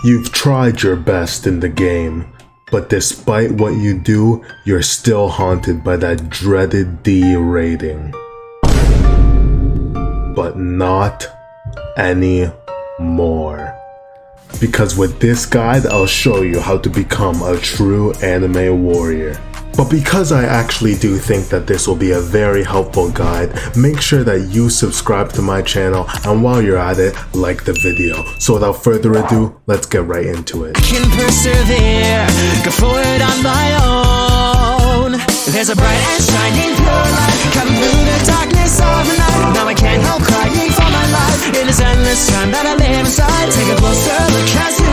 You've tried your best in the game, but despite what you do, you're still haunted by that dreaded D rating. But not anymore. Because with this guide, I'll show you how to become a true anime warrior. But because I actually do think that this will be a very helpful guide, make sure that you subscribe to my channel, and while you're at it, like the video. So without further ado, let's get right into it. I can persevere, go forward on my own. There's a bright and shining pure light coming through the darkness of the night. Now I can't help crying for my life in this endless time that I live inside. Take a closer look as you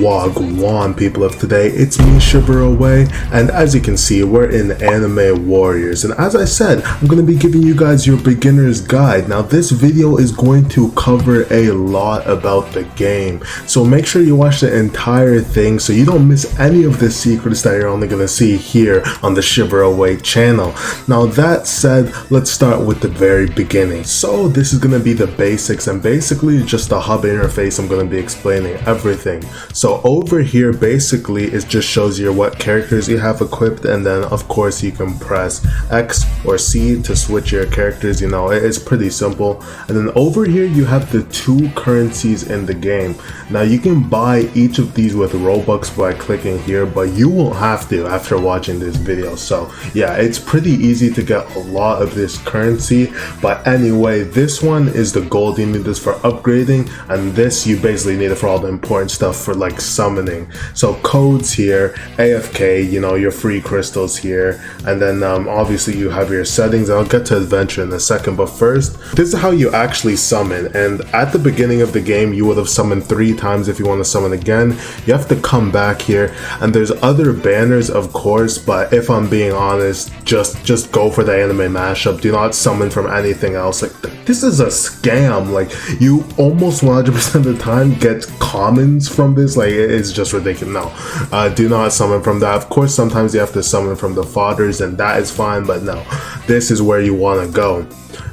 Wagwan, people of today, it's me, ShiverAway, and as you can see, we're in Anime Warriors, and as I said, I'm going to be giving you guys your beginner's guide. Now this video is going to cover a lot about the game, so make sure you watch the entire thing so you don't miss any of the secrets that you're only going to see here on the ShiverAway channel. Now that said, let's start with the very beginning. So this is going to be the basics, and basically just the hub interface. I'm going to be explaining everything. So over here basically it just shows you what characters you have equipped, and then of course you can press X or C to switch your characters. You know, it's pretty simple. And then over here you have the two currencies in the game. Now you can buy each of these with Robux by clicking here, but you won't have to after watching this video. So yeah, it's pretty easy to get a lot of this currency. But anyway, this one is the gold. You need this for upgrading, and this you basically need it for all the important stuff for like summoning. So codes here, AFK, you know, your free crystals here, and then obviously you have your settings. I'll get to adventure in a second, but first, this is how you actually summon. And at the beginning of the game you would have summoned 3 times. If you want to summon again, you have to come back here, and there's other banners of course, but if I'm being honest, just go for the anime mashup. Do not summon from anything else. Like this is a scam. Like you almost 100% of the time get commons from this. Like it's just ridiculous. No, do not summon from that. Of course sometimes you have to summon from the fodders, and that is fine, but no, this is where you want to go.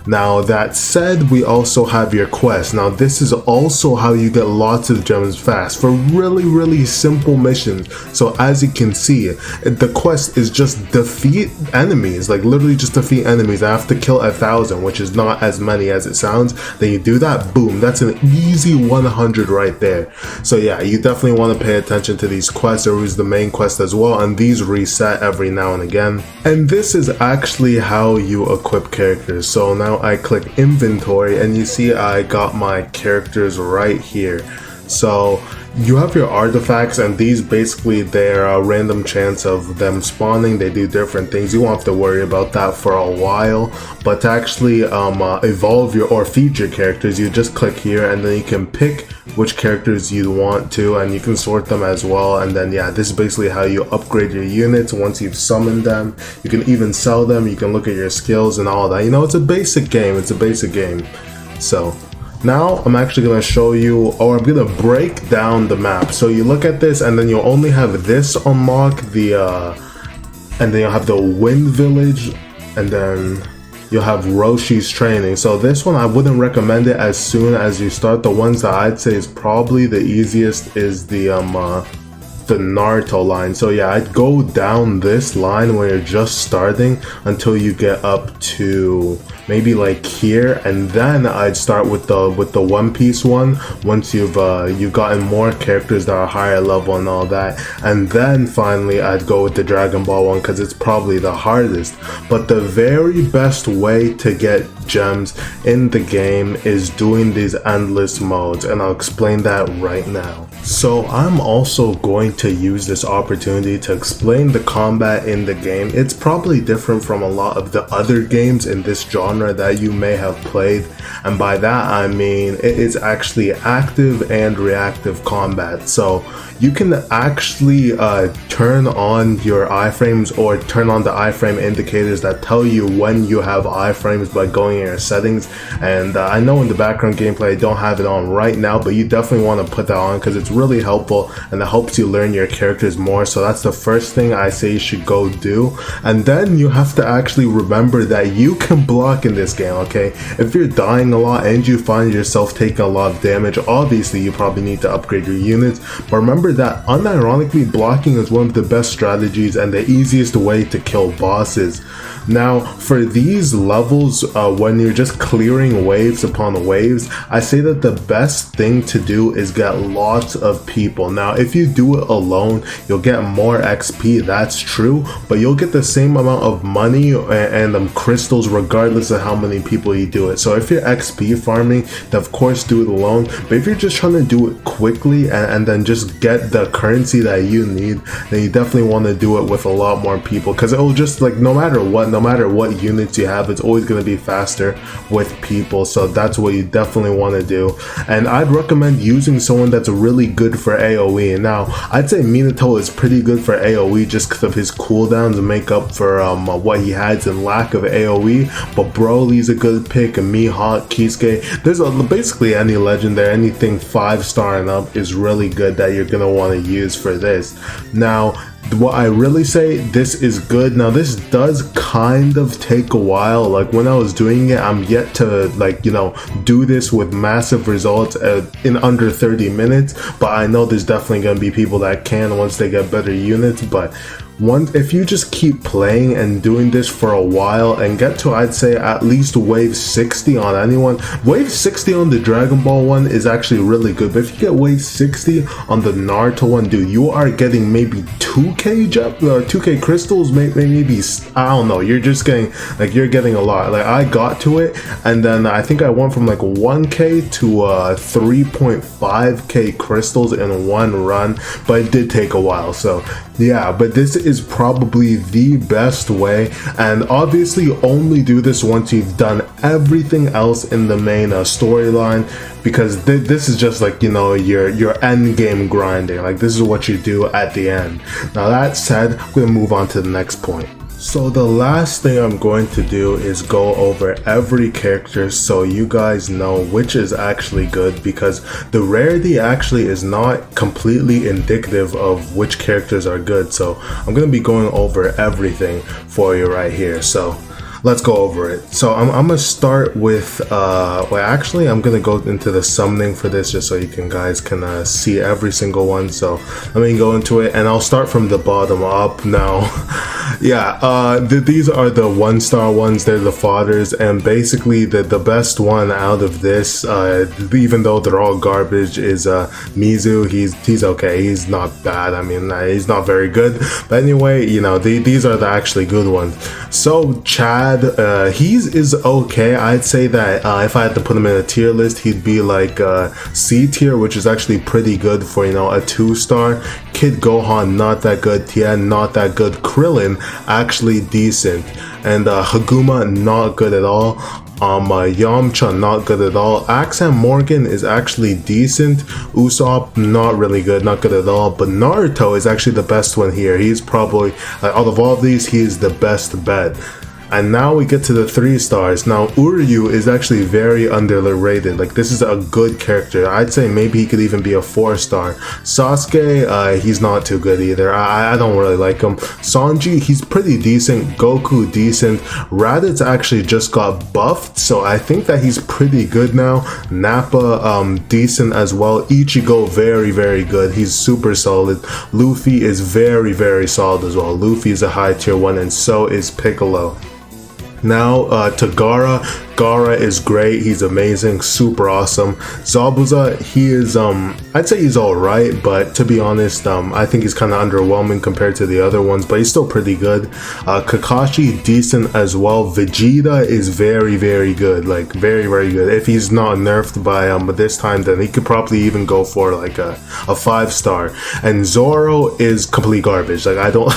Now that said, we also have your quest. Now this is also how you get lots of gems fast for really simple missions. So as you can see, the quest is just defeat enemies, like literally just defeat enemies. I have to kill 1,000, which is not as many as it sounds. Then you do that, boom, that's an easy 100 right there. So yeah, you definitely want to pay attention to these quests. There is the main quest as well, and these reset every now and again. And this is actually how you equip characters. So now I click inventory, and you see I got my characters right here. So you have your artifacts, and these basically they're a random chance of them spawning. They do different things. You won't have to worry about that for a while. But to actually evolve your or feed your characters, you just click here, and then you can pick which characters you want to, and you can sort them as well. And then yeah, this is basically how you upgrade your units once you've summoned them. You can even sell them. You can look at your skills and all that. You know, it's a basic game. It's a basic game. So now I'm actually going to show you, or I'm going to break down the map. So you look at this, and then you'll only have this unlocked, and then you'll have the Wind Village, and then you'll have Roshi's training. So this one I wouldn't recommend it as soon as you start. The ones that I'd say is probably the easiest is the Naruto line. So yeah, I'd go down this line where you're just starting until you get up to maybe like here, and then I'd start with the One Piece one once you've gotten more characters that are higher level and all that. And then finally I'd go with the Dragon Ball one because it's probably the hardest. But the very best way to get gems in the game is doing these endless modes, and I'll explain that right now. So I'm also going to use this opportunity to explain the combat in the game. It's probably different from a lot of the other games in this genre that you may have played, and by that I mean it is actually active and reactive combat. So you can actually turn on your iframes or turn on the iframe indicators that tell you when you have iframes by going in your settings. And I know in the background gameplay I don't have it on right now, but you definitely want to put that on because it's really helpful and it helps you learn your characters more. So that's the first thing I say you should go do. And then you have to actually remember that you can block suck in this game, okay? If you're dying a lot and you find yourself taking a lot of damage, obviously you probably need to upgrade your units, but remember that unironically blocking is one of the best strategies and the easiest way to kill bosses. Now for these levels, when you're just clearing waves upon waves, I say that the best thing to do is get lots of people. Now if you do it alone, you'll get more XP, that's true, but you'll get the same amount of money and crystals regardless of how many people you do it. So if you're XP farming, then of course do it alone, but if you're just trying to do it quickly and then just get the currency that you need, then you definitely want to do it with a lot more people, because it will just, like, no matter what units you have, it's always going to be faster with people. So that's what you definitely want to do, and I'd recommend using someone that's really good for AoE. Now I'd say Minato is pretty good for AoE just because of his cooldowns make up for what he has in lack of AoE, but Broly's a good pick, and Mihawk, Kisuke, there's basically any legendary, anything 5-star and up is really good that you're gonna want to use for this. Now what I really say, this is good. Now this does kind of take a while. Like when I was doing it, I'm yet to, like, you know, do this with massive results in under 30 minutes, but I know there's definitely going to be people that can once they get better units. But if you just keep playing and doing this for a while and get to, I'd say, at least wave 60 on anyone. Wave 60 on the Dragon Ball one is actually really good, but if you get wave 60 on the Naruto one, dude, you are getting maybe 2k or 2k crystals, maybe, I don't know, you're just getting, like, you're getting a lot. Like I got to it and then I think I went from like 1k to 3.5k crystals in one run, but it did take a while. So yeah, but this is probably the best way, and obviously only do this once you've done everything else in the main storyline, because this is just, like, you know, your end game grinding. Like this is what you do at the end. Now that said, I'm gonna move on to the next point. So the last thing I'm going to do is go over every character so you guys know which is actually good, because the rarity actually is not completely indicative of which characters are good. So I'm going to be going over everything for you right here. So let's go over it. So I'm gonna start with well, actually I'm gonna go into the summoning for this just so you guys can see every single one. So let me go into it and I'll start from the bottom up. Now yeah, these are the 1-star ones, they're the fodders, and basically the best one out of this, even though they're all garbage, is Mizu. He's okay, he's not bad, I mean he's not very good, but anyway, you know, these are the actually good ones. So Chad, is okay. I'd say that if I had to put him in a tier list, he'd be like C tier, which is actually pretty good for, you know, a 2-star. Kid Gohan, not that good. Tien, not that good. Krillin, actually decent. And Haguma, not good at all. Yamcha, not good at all. Axam Morgan is actually decent. Usopp, not really good, not good at all. But Naruto is actually the best one here. He's probably, out of all of these, he is the best bet. And now we get to the 3-stars. Now Uryu is actually very underrated. Like this is a good character. I'd say maybe he could even be a 4-star. Sasuke, he's not too good either. I don't really like him. Sanji, he's pretty decent. Goku, decent. Raditz actually just got buffed, so I think that he's pretty good now. Nappa, decent as well. Ichigo, very, very good. He's super solid. Luffy is very, very solid as well. Luffy is a high tier 1, and so is Piccolo. Now to Gaara is great, he's amazing, super awesome. Zabuza, he is I'd say he's alright, but to be honest, I think he's kind of underwhelming compared to the other ones, but he's still pretty good. Kakashi, decent as well. Vegeta is very, very good, like very, very good. If he's not nerfed by this time, then he could probably even go for like a 5-star. And Zoro is complete garbage. Like I don't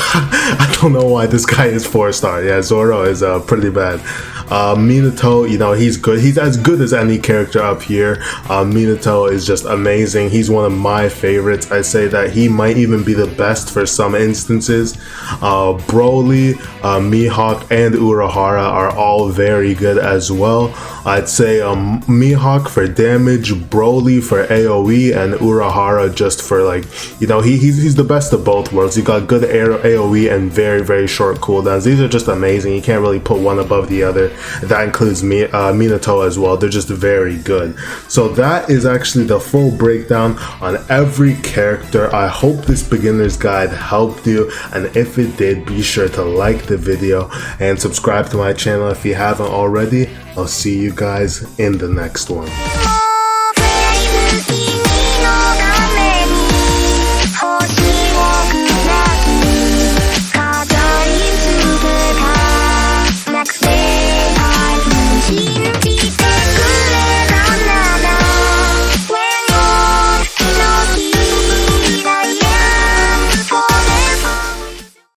know why this guy is 4-star. Yeah, Zoro is pretty bad. Minato, you know, he's good. He's as good as any character up here. Minato is just amazing. He's one of my favorites. I say that he might even be the best for some instances. Broly, Mihawk, and Urahara are all very good as well. I'd say Mihawk for damage, Broly for AoE, and Urahara just for like, you know, he's the best of both worlds. You got good AoE and very short cooldowns. These are just amazing. You can't really put one above the other. That includes Minato as well. They're just very good. So that is actually the full breakdown on every character. I hope this beginner's guide helped you, and if it did, be sure to like the video and subscribe to my channel if you haven't already. I'll see you guys in the next one.